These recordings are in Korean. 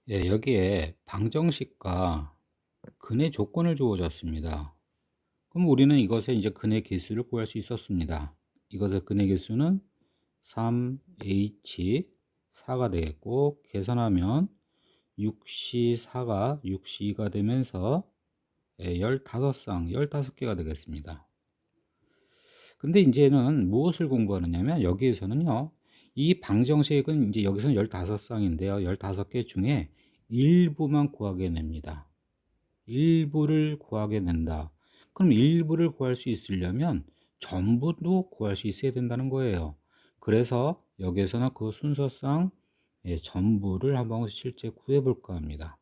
예, 여기에 방정식과 근의 조건을 주어졌습니다. 그럼 우리는 이것의 이제 근의 개수를 구할 수 있었습니다. 이것의 근의 개수는 3h 4가 되겠고, 계산하면 6c4가 6c2가 되면서 15쌍, 15개가 되겠습니다. 근데 이제는 무엇을 공부하느냐면, 여기에서는요, 이 방정식은 이제 여기서는 15쌍인데요. 15개 중에 일부만 구하게 됩니다. 일부를 구하게 된다. 그럼 일부를 구할 수 있으려면 전부도 구할 수 있어야 된다는 거예요. 그래서 여기에서는 그 순서상 전부를 한번 실제 구해 볼까 합니다.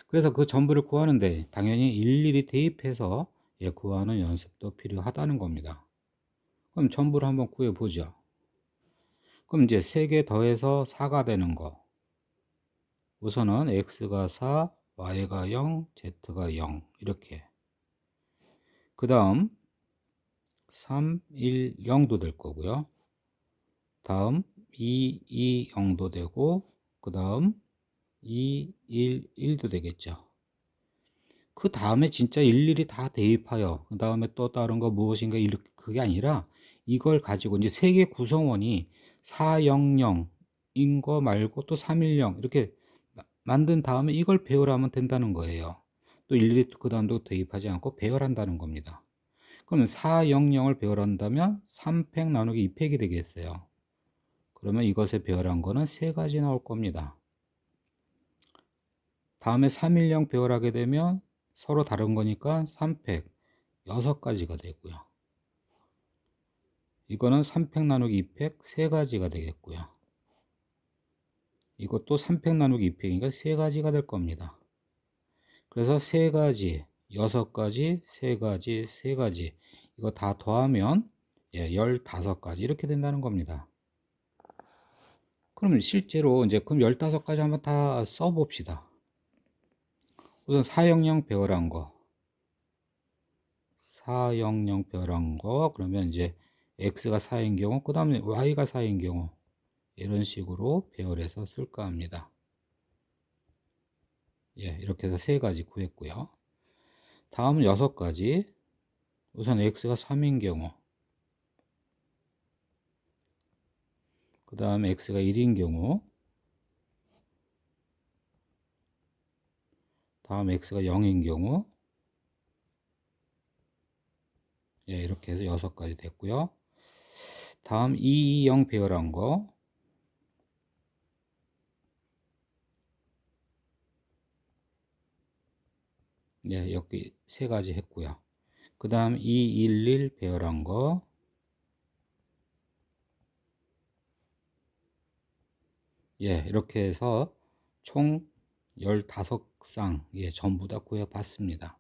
그래서 그 전부를 구하는데 당연히 일일이 대입해서 구하는 연습도 필요하다는 겁니다. 그럼 전부를 한번 구해 보죠. 그럼 이제 3개 더해서 4가 되는 거. 우선은 x가 4, y가 0, z가 0 이렇게. 그 다음 3, 1, 0도 될 거고요. 다음 2, 2, 0도 되고, 그 다음 2, 1, 1도 되겠죠. 그 다음에 진짜 일일이 다 대입하여 그 다음에 또 다른 거 무엇인가 이렇게 그게 아니라 이걸 가지고 이제 세 개 구성원이 400인 거 말고 또 310 이렇게 만든 다음에 이걸 배열하면 된다는 거예요. 또 일일이 그 다음도 대입하지 않고 배열한다는 겁니다. 그러면 400을 배열한다면 3팩 나누기 2팩이 되겠어요. 그러면 이것에 배열한 거는 세 가지 나올 겁니다. 다음에 310 배열하게 되면 서로 다른 거니까 3팩 6가지가 되고요. 이거는 3팩 나누기 2팩 세 가지가 되겠고요. 이것도 3팩 나누기 2팩이니까 세 가지가 될 겁니다. 그래서 세 가지, 6가지, 세 가지, 세 가지 이거 다 더하면 15가지 이렇게 된다는 겁니다. 그러면 실제로 이제 그럼 15가지 한번 다 써봅시다. 우선 400 배열한 거, 400 배열한 거, 그러면 이제 x가 4인 경우, 그 다음에 y가 4인 경우, 이런 식으로 배열해서 쓸까 합니다. 이렇게 해서 세 가지 구했고요. 다음은 6가지. 우선 x가 3인 경우, 그 다음에 x가 1인 경우, 다음 x가 0인 경우, 이렇게 해서 6가지 됐고요. 다음 220 배열한 거, 여기 세 가지 했고요. 그 다음 211 배열한 거, 이렇게 해서 총 15쌍 전부 다 구해 봤습니다.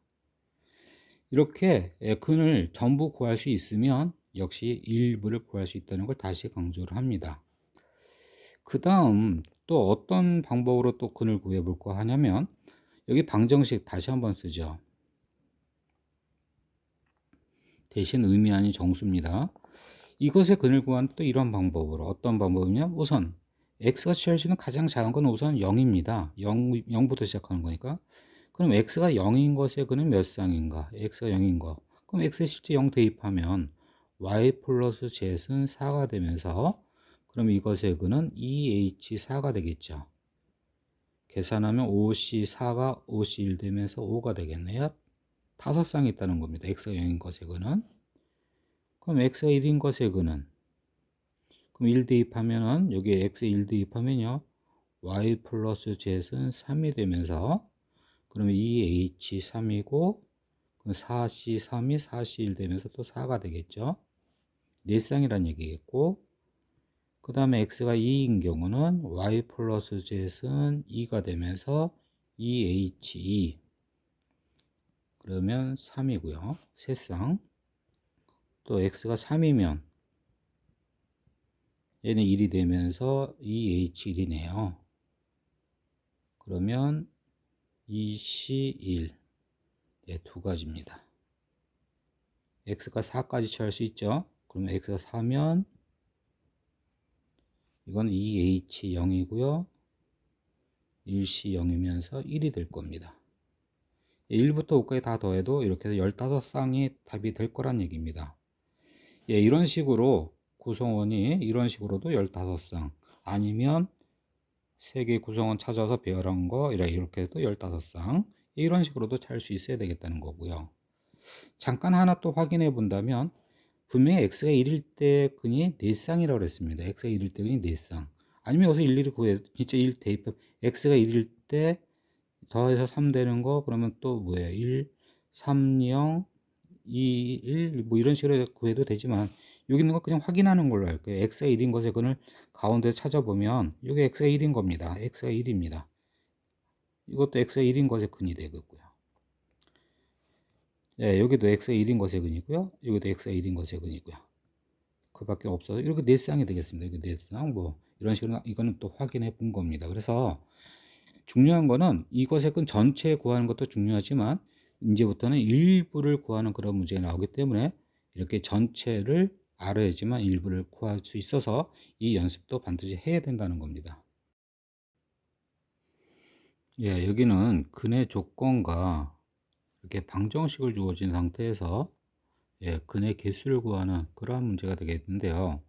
이렇게 근을 전부 구할 수 있으면 역시 일부를 구할 수 있다는 걸 다시 강조를 합니다. 그 다음 또 어떤 방법으로 또 근을 구해 볼까 하냐면, 여기 방정식 다시 한번 쓰죠. 대신 의미 아닌 정수입니다. 이것의 근을 구하는 또 이런 방법으로, 어떤 방법이냐, 우선 x가 취할 수 있는 가장 작은 건 우선 0입니다 0부터 시작하는 거니까. 그럼 x가 0인 것의 근은 몇 쌍인가? x가 0인 거, 그럼 x에 실제 0 대입하면 y 플러스 z은 4가 되면서, 그럼 이것의 근은 2h4가 되겠죠. 계산하면 5c4가 5c1 되면서 5가 되겠네요. 5쌍이 있다는 겁니다. x가 0인 것의 근은. 그럼 x가 1인 것의 근은, 그럼 1 대입하면은 여기에 x 1 대입하면요 y 플러스 z는 3이 되면서, 그러면 2h3이고 4c3이 4c1 되면서 또 4가 되겠죠. 4쌍이란 얘기겠고, 그 다음에 x가 2인 경우는 y 플러스 z는 2가 되면서 2h2, 그러면 3이고요. 3쌍. 또 x가 3이면 얘는 1이 되면서 2h1이네요. 그러면 2c1, 두 가지입니다. x가 4까지 취할 수 있죠. 그러면 x가 4면 이건 2h0이고요. 1시 0이면서 1이 될 겁니다. 1부터 5까지 다 더해도 이렇게 해서 15쌍이 답이 될 거란 얘기입니다. 예, 이런 식으로 구성원이 이런 식으로도 15쌍, 아니면 3개 구성원 찾아서 배열한 거 이렇게 해도 15쌍, 이런 식으로도 찰 수 있어야 되겠다는 거고요. 잠깐 하나 또 확인해 본다면, 분명히 x가 1일 때 근이 4쌍이라고 그랬습니다. x가 1일 때 근이 4쌍. 아니면 여기서 일일이 구해, 진짜 1 대입, x가 1일 때 더해서 3 되는 거, 그러면 또 뭐예요? 1, 3, 0, 2, 1, 뭐 이런 식으로 구해도 되지만, 여기 있는 거 그냥 확인하는 걸로 할게요. x가 1인 것의 근을 가운데 찾아보면, 이게 x가 1인 겁니다. x가 1입니다. 이것도 x가 1인 것의 근이 되겠고요. 예, 여기도 x가 1인 것의 근이고요. 여기도 x가 1인 것의 근이고요. 그 밖에 없어서 이렇게 4쌍이 되겠습니다. 이렇게 4쌍, 뭐 이런 식으로 이거는 또 확인해 본 겁니다. 그래서 중요한 거는 이것의 근 전체 구하는 것도 중요하지만, 이제부터는 일부를 구하는 그런 문제가 나오기 때문에 이렇게 전체를 알아야지만 일부를 구할 수 있어서 이 연습도 반드시 해야 된다는 겁니다. 예, 여기는 근의 조건과 이렇게 방정식을 주어진 상태에서 예, 근의 개수를 구하는 그러한 문제가 되겠는데요.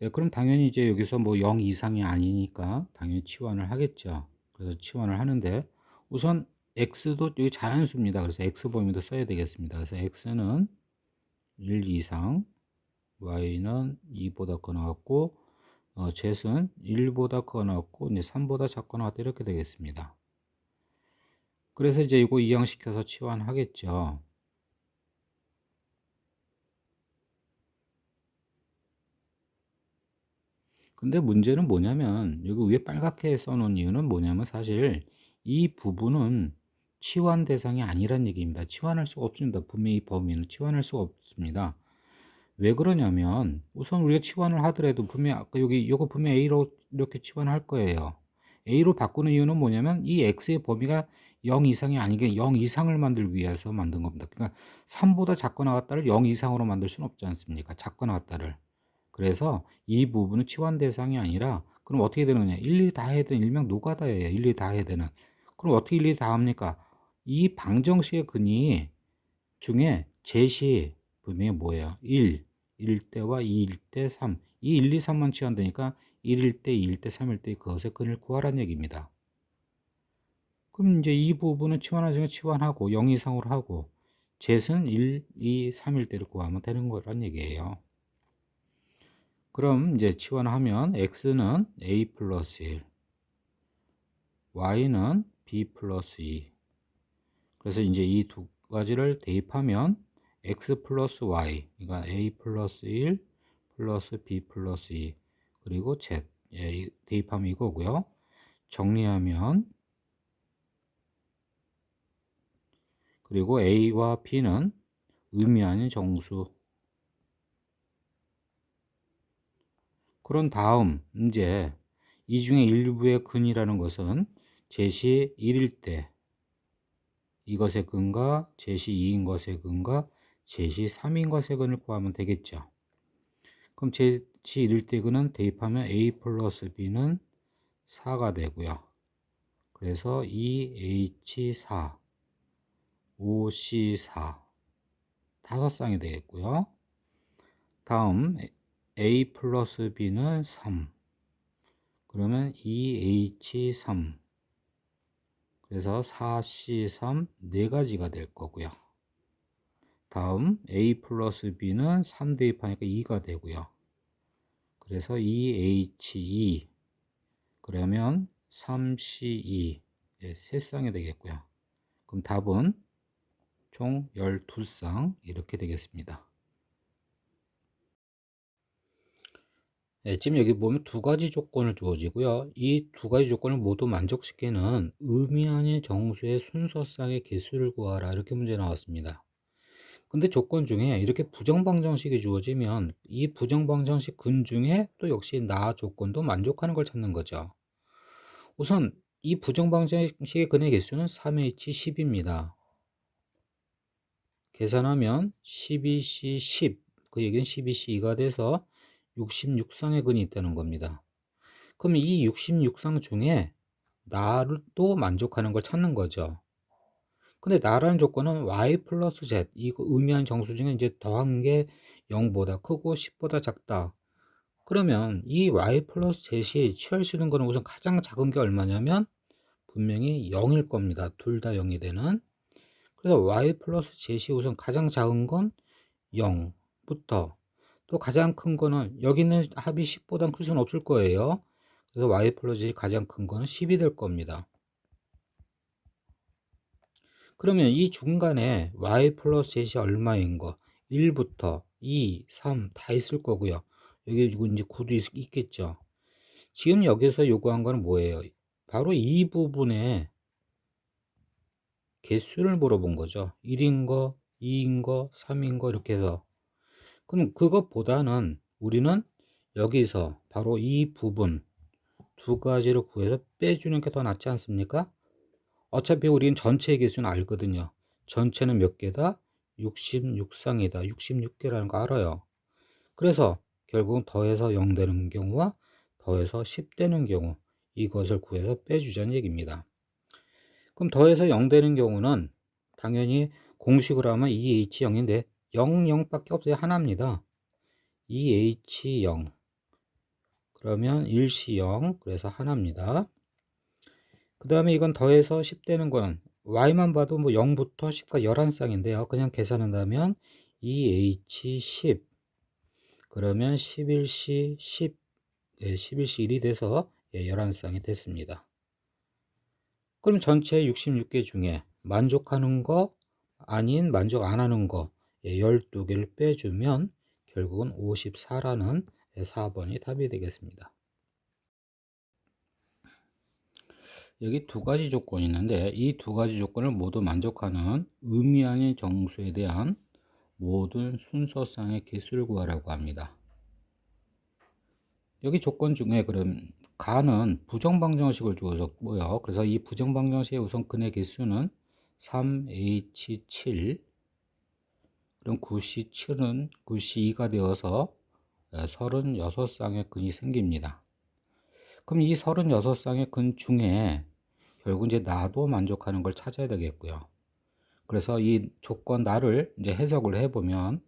예, 그럼 당연히 이제 여기서 뭐 0 이상이 아니니까 당연히 치환을 하겠죠. 그래서 치환을 하는데, 우선 x도 여기 자연수입니다. 그래서 x 범위도 써야 되겠습니다. 그래서 x는 1 이상, y는 2보다 커 나왔고, z는 1보다 커 나왔고, 이제 3보다 작거 나왔다, 이렇게 되겠습니다. 그래서 이제 이거 이항시켜서 치환하겠죠. 근데 문제는 뭐냐면, 여기 위에 빨갛게 써놓은 이유는 뭐냐면, 사실 이 부분은 치환 대상이 아니란 얘기입니다. 치환할 수가 없습니다. 분명히 이 범위는 치환할 수가 없습니다. 왜 그러냐면, 우선 우리가 치환을 하더라도 분명히 아까 여기 이거 분명히 A로 이렇게 치환할 거예요. A로 바꾸는 이유는 뭐냐면, 이 X의 범위가 0 이상이 아니게 0 이상을 만들기 위해서 만든 겁니다. 그러니까 3보다 작거나 같다를 0 이상으로 만들 수는 없지 않습니까? 작거나 같다를. 그래서 이 부분은 치환 대상이 아니라, 그럼 어떻게 되는 거냐? 일일이 다 해야 되는, 일명 노가다예요. 일일이 다 해야 되는. 그럼 어떻게 일일이 다 합니까? 이 방정식의 근이 중에 제시 분명히 뭐예요? 1, 1대와 2일 때 3. 이 1, 2, 3만 치환되니까 1일 때, 2일 때, 3일 때 그것의 근을 구하라는 얘기입니다. 그럼 이제 이 부분은 치환하시면 치환하고 0 이상으로 하고, 젯은 1, 2, 3일 때를 구하면 되는 거란 얘기예요. 그럼 이제 치환하면 x는 a 플러스 1, y는 b 플러스 2. 그래서 이제 이 두 가지를 대입하면 x 플러스 y, 그러니까 a 플러스 1 플러스 b 플러스 2, 그리고 z, 예, 대입하면 이거고요. 정리하면, 그리고 a와 b는 의미 아닌 정수. 그런 다음 이제 이 중에 일부의 근이라는 것은 제시 1일 때 이것의 근과 제시 2인 것의 근과 제시 3인 것의 근을 구하면 되겠죠. 그럼 제시 1일 때 근은 대입하면 a 플러스 b는 4가 되고요. 그래서 2h4, 5c4, 5쌍이 되겠고요. 다음 a 플러스 b는 3, 그러면 2h3, 그래서 4c3, 4가지가 될 거고요. 다음 a 플러스 b는 3 대입하니까 2가 되고요. 그래서 2h2, 그러면 3c2, 예, 3쌍이 되겠고요. 그럼 답은 총 12쌍 이렇게 되겠습니다. 예, 지금 여기 보면 두 가지 조건을 주어지고요. 이 두 가지 조건을 모두 만족시키는 의미 아닌 정수의 순서쌍의 개수를 구하라, 이렇게 문제 나왔습니다. 근데 조건 중에 이렇게 부정방정식이 주어지면 이 부정방정식 근 중에 또 역시 나 조건도 만족하는 걸 찾는 거죠. 우선 이 부정방정식의 근의 개수는 3H10입니다. 계산하면 12C 10, 그 얘기는 12C2가 돼서 66쌍의 근이 있다는 겁니다. 그럼 이 66쌍 중에 나를 또 만족하는 걸 찾는 거죠. 근데 나라는 조건은 y 플러스 z, 이거 의미하는 정수 중에 이제 더한 게 0보다 크고 10보다 작다. 그러면 이 y 플러스 z이 취할 수 있는 거는 우선 가장 작은 게 얼마냐면 분명히 0일 겁니다. 둘 다 0이 되는. 그래서 y 플러스 z이 우선 가장 작은 건 0부터, 또 가장 큰 거는 여기는 합이 10보다 클 수는 없을 거예요. 그래서 y 플러스 z이 가장 큰 거는 10이 될 겁니다. 그러면 이 중간에 y 플러스 z이 얼마인 거 1부터 2, 3 다 있을 거고요. 여기 이제 9도 있겠죠. 지금 여기서 요구한 거는 뭐예요? 바로 이 부분에 개수를 물어본 거죠. 1인 거, 2인 거, 3인 거 이렇게 해서. 그럼 그것보다는 우리는 여기서 바로 이 부분 두 가지를 구해서 빼주는 게 더 낫지 않습니까? 어차피 우리는 전체 개수는 알거든요. 전체는 몇 개다? 66쌍이다. 66개라는 거 알아요. 그래서 결국은 더해서 0 되는 경우와 더해서 10 되는 경우, 이것을 구해서 빼주자는 얘기입니다. 그럼 더해서 0 되는 경우는 당연히 공식으로 하면 2H0인데 0, 0밖에 없어요. 하나입니다. 2H0 그러면 1C0 그래서 하나입니다. 그 다음에 이건 더해서 10 되는 거는 y만 봐도 뭐 0부터 10까지 11쌍인데요. 그냥 계산한다면 2H10 그러면 11C 10 11C 1이 돼서 11쌍이 됐습니다. 그럼 전체 66개 중에 만족하는 거 아닌 만족 안 하는 거 12개를 빼주면 결국은 54라는 4번이 답이 되겠습니다. 여기 두 가지 조건이 있는데 이 두 가지 조건을 모두 만족하는 의미 아닌 정수에 대한 모든 순서쌍의 개수를 구하라고 합니다. 여기 조건 중에 그럼 가는 부정방정식을 주어졌고요. 그래서 이 부정방정식의 우선 근의 개수는 3H7 그럼 9C7은 9C2가 되어서 36쌍의 근이 생깁니다. 그럼 이 36쌍의 근 중에 결국 이제 나도 만족하는 걸 찾아야 되겠고요. 그래서 이 조건 나를 이제 해석을 해보면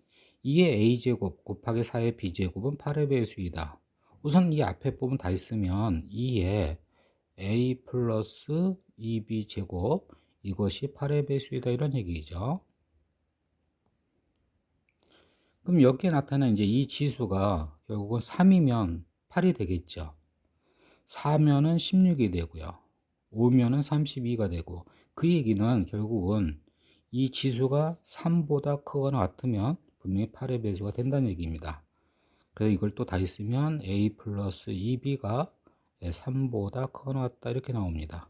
2의 a제곱 곱하기 4의 b제곱은 8의 배수이다. 우선 이 앞에 부분 다 있으면 2의 a 플러스 2b 제곱 이것이 8의 배수이다 이런 얘기죠. 그럼 여기에 나타나는 이제 이 지수가 결국은 3이면 8이 되겠죠. 4면은 16이 되고요. 5면은 32가 되고, 그 얘기는 결국은 이 지수가 3보다 크거나 같으면 분명히 8의 배수가 된다는 얘기입니다. 그래서 이걸 또 다 있으면 a 플러스 2b가 3보다 크거나 같다 이렇게 나옵니다.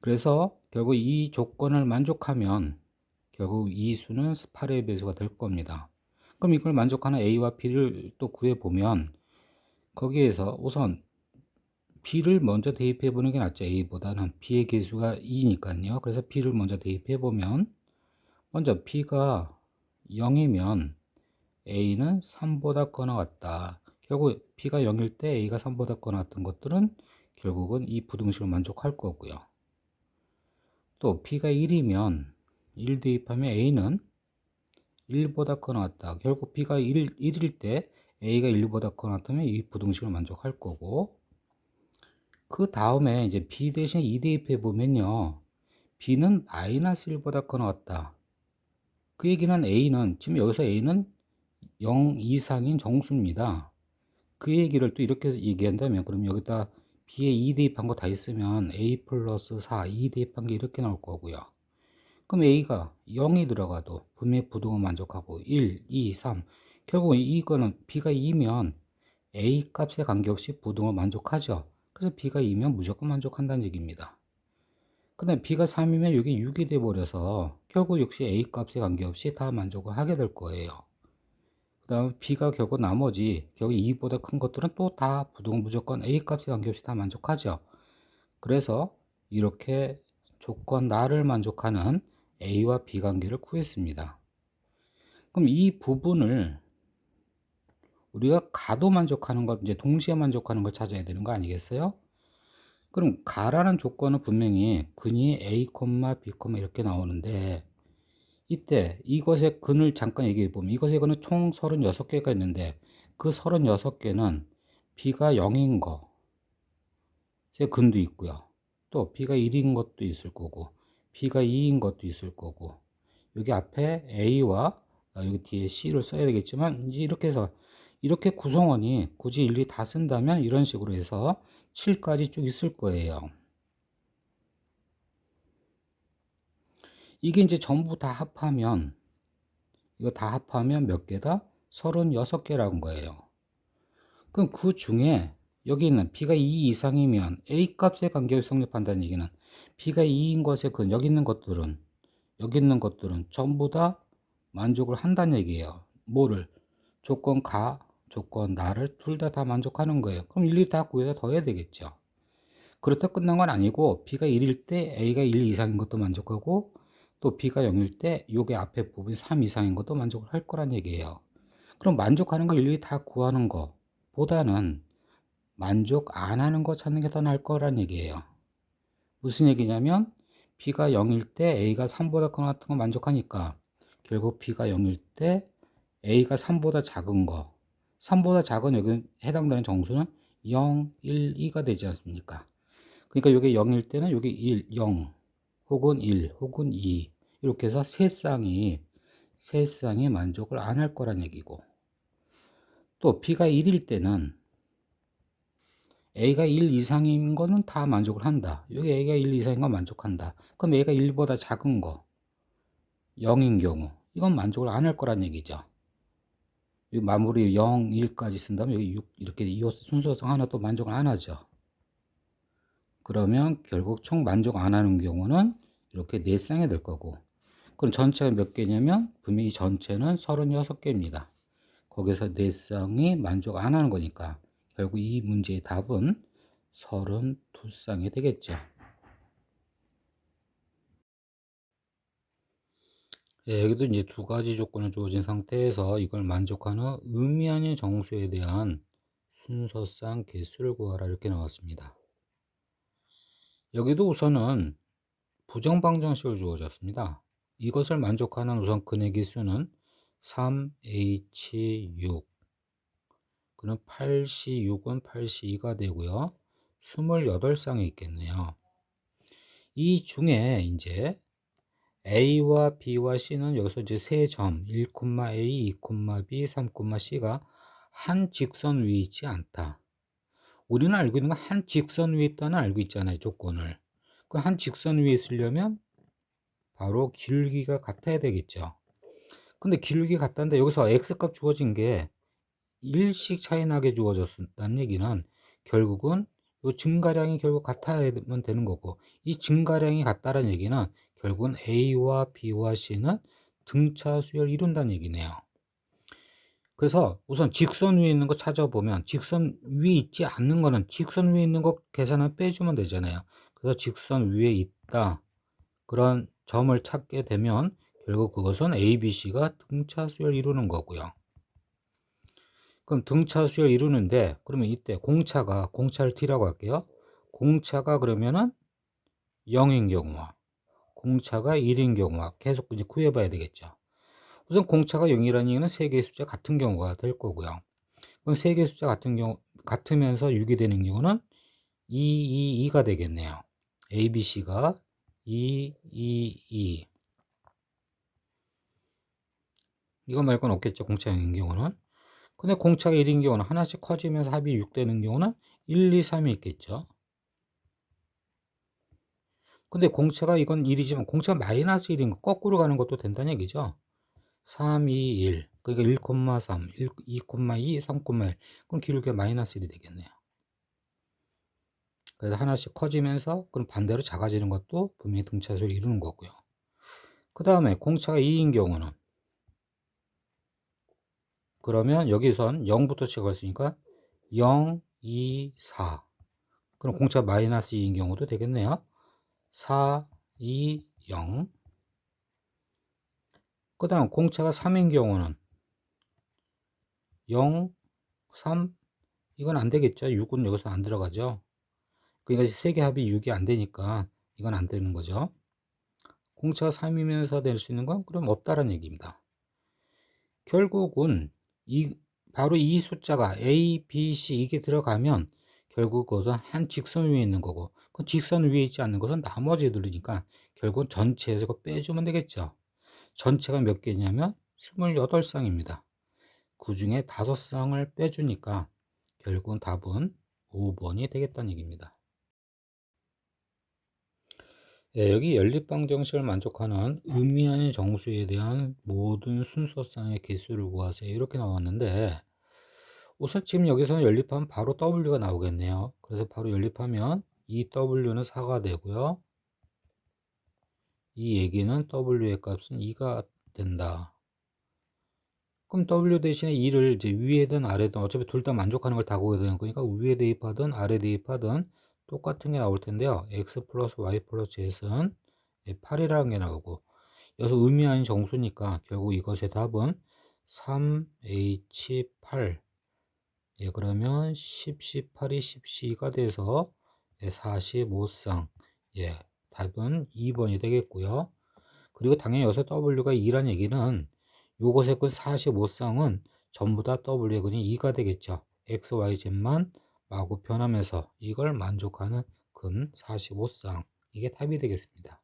그래서 결국 이 조건을 만족하면 결국 이 수는 8의 배수가 될 겁니다. 그럼 이걸 만족하는 a와 b를 또 구해보면 거기에서 우선 b를 먼저 대입해 보는 게 낫죠. a보다는 b의 개수가 2니까요. 그래서 b를 먼저 대입해 보면 먼저 b가 0이면 a는 3보다 커나 같다. 결국 b가 0일 때 a가 3보다 커나 같은 것들은 결국은 이 부등식을 만족할 거고요. 또 b가 1이면 1 대입하면 a는 1보다 커나 같다. 결국 b가 1일 때 a가 1보다 커나 같으면 이 부등식을 만족할 거고, 그 다음에 이제 b 대신 2 대입해 보면요. b는 마이너스 1보다 커 나왔다. 그 얘기는 a는, 지금 여기서 a는 0 이상인 정수입니다. 그 얘기를 또 이렇게 얘기한다면, 그럼 여기다 b에 2 대입한 거 다 있으면 a 플러스 4, 2 대입한 게 이렇게 나올 거고요. 그럼 a가 0이 들어가도 분명히 부등을 만족하고 1, 2, 3. 결국 이거는 b가 2면 a 값에 관계없이 부등을 만족하죠. 그래서 b가 2면 무조건 만족한다는 얘기입니다. 근데 b가 3이면 여기 6이 돼 버려서 결국 역시 a 값에 관계없이 다 만족을 하게 될 거예요. 그 다음 b가 결국 나머지 결국 2보다 큰 것들은 또 다 부등 무조건 a 값에 관계없이 다 만족하죠. 그래서 이렇게 조건 나를 만족하는 a와 b 관계를 구했습니다. 그럼 이 부분을 우리가 가도 만족하는 것, 이제 동시에 만족하는 걸 찾아야 되는 거 아니겠어요? 그럼 가라는 조건은 분명히 근이 A, B, 이렇게 나오는데 이때 이것의 근을 잠깐 얘기해 보면 이것의 근은 총 36개가 있는데 그 36개는 B가 0인 거, 제 근도 있고요. 또 B가 1인 것도 있을 거고 B가 2인 것도 있을 거고 여기 앞에 A와 여기 뒤에 C를 써야 되겠지만 이제 이렇게 해서 이렇게 구성원이 굳이 일일이 다 쓴다면 이런 식으로 해서 7까지 쭉 있을 거예요. 이게 이제 전부 다 합하면 이거 다 합하면 몇 개다? 36개라는 거예요. 그럼 그 중에 여기 있는 B가 2 이상이면 A 값의 관계를 성립한다는 얘기는 B가 2인 것의 근 여기 있는 것들은 전부 다 만족을 한다는 얘기예요. 뭐를? 조건 가, 조건 나를 둘 다 만족하는 거예요. 그럼 일일이 다 구해서 더해야 되겠죠. 그렇다 끝난 건 아니고 B가 1일 때 A가 1 이상인 것도 만족하고 또 B가 0일 때 요게 앞에 부분 3 이상인 것도 만족을 할 거란 얘기예요. 그럼 만족하는 거 일일이 다 구하는 거 보다는 만족 안 하는 거 찾는 게 더 나을 거란 얘기예요. 무슨 얘기냐면 B가 0일 때 A가 3보다 큰 거 같은 거 만족하니까 결국 B가 0일 때 A가 3보다 작은 거 3보다 작은 여기 해당되는 정수는 0, 1, 2가 되지 않습니까? 그러니까 이게 0일 때는 여기 1, 0 혹은 1 혹은 2 이렇게 해서 세 쌍이 만족을 안 할 거란 얘기고 또 B가 1일 때는 A가 1 이상인 거는 다 만족을 한다. 여기 A가 1 이상인 건 만족한다. 그럼 A가 1보다 작은 거 0인 경우 이건 만족을 안 할 거란 얘기죠. 마무리 0, 1까지 쓴다면 여기 6 이렇게 이 순서상 하나 또 만족을 안 하죠. 그러면 결국 총 만족 안 하는 경우는 이렇게 4쌍이 될 거고 그럼 전체가 몇 개냐면 분명히 전체는 36개입니다. 거기서 4쌍이 만족 안 하는 거니까 결국 이 문제의 답은 32쌍이 되겠죠. 예, 여기도 이제 두 가지 조건을 주어진 상태에서 이걸 만족하는 의미 아닌 정수에 대한 순서상 개수를 구하라 이렇게 나왔습니다. 여기도 우선은 부정방정식을 주어졌습니다. 이것을 만족하는 우선 근의 개수는 3H6 그럼 8C6은 8C2가 되고요. 28쌍이 있겠네요. 이 중에 이제 A와 B와 C는 여기서 이제 세 점 1,A, 2,B, 3,C가 한 직선 위에 있지 않다. 우리는 알고 있는 건 한 직선 위에 있다는 알고 있잖아요. 조건을. 그 한 직선 위에 있으려면 바로 기울기가 같아야 되겠죠. 근데 기울기 같다는데 여기서 X값 주어진 게 1씩 차이 나게 주어졌다는 얘기는 결국은 이 증가량이 결국 같아야만 되는 거고 이 증가량이 같다는 얘기는 결국은 A와 B와 C는 등차 수열을 이룬다는 얘기네요. 그래서 우선 직선 위에 있는 거 찾아보면 직선 위에 있지 않는 거는 직선 위에 있는 거 계산을 빼주면 되잖아요. 그래서 직선 위에 있다 그런 점을 찾게 되면 결국 그것은 A, B, C가 등차 수열을 이루는 거고요. 그럼 등차 수열 이루는데 그러면 이때 공차를 T라고 할게요. 공차가 그러면은 0인 경우와 공차가 1인 경우와 계속 이제 구해봐야 되겠죠. 우선 공차가 0이라는 얘기는 세 개의 숫자 같은 경우가 될 거고요. 그럼 세 개의 숫자 같은 경우 같으면서 6이 되는 경우는 2가 되겠네요. A, B, C가 2. 이거 말고는 없겠죠. 공차 0인 경우는. 근데 공차가 1인 경우는 하나씩 커지면서 합이 6 되는 경우는 1, 2, 3이 있겠죠. 근데 공차가 이건 1이지만 공차가 마이너스 1인 거 거꾸로 가는 것도 된다는 얘기죠. 3, 2, 1 그러니까 1,3, 2,2, 3,1 그럼 기울기가 마이너스 1이 되겠네요. 그래서 하나씩 커지면서 그럼 반대로 작아지는 것도 분명히 등차수를 이루는 거고요. 그 다음에 공차가 2인 경우는 그러면 여기선 0부터 시작했으니까 0, 2, 4 그럼 공차가 마이너스 2인 경우도 되겠네요. 4, 2, 0 그 다음 공차가 3인 경우는 0, 3 이건 안 되겠죠. 6은 여기서 안 들어가죠. 그러니까 세개 합이 6이 안 되니까 이건 안 되는 거죠. 공차가 3이면서 낼 수 있는 건 그럼 없다라는 얘기입니다. 결국은 바로 이 숫자가 A, B, C 이게 들어가면 결국 그것은 한 직선 위에 있는 거고, 그 직선 위에 있지 않는 것은 나머지들이니까 결국은 전체에서 이거 빼주면 되겠죠. 전체가 몇 개냐면 28쌍입니다. 그 중에 5쌍을 빼주니까 결국은 답은 5번이 되겠다는 얘기입니다. 네, 여기 연립방정식을 만족하는 의미하는 정수에 대한 모든 순서쌍의 개수를 구하세요. 이렇게 나왔는데, 우선 지금 여기서는 연립하면 바로 W가 나오겠네요. 그래서 바로 연립하면 이 W는 4가 되고요. 이 얘기는 W의 값은 2가 된다. 그럼 W 대신에 2를 이제 위에든 아래든 어차피 둘 다 만족하는 걸 다 구해야 되는 거니까 위에 대입하든 아래 대입하든 똑같은 게 나올 텐데요. X 플러스 Y 플러스 Z는 8이라는 게 나오고, 여기서 의미하는 정수니까 결국 이것의 답은 3H8. 예, 그러면 10, 18이 12가 돼서 45쌍. 예, 답은 2번이 되겠고요. 그리고 당연히 여기서 W가 2란 얘기는 요것의 그 45쌍은 전부 다 W의 근이 2가 되겠죠. X, Y, Z만 마구 변하면서 이걸 만족하는 근 45쌍. 이게 답이 되겠습니다.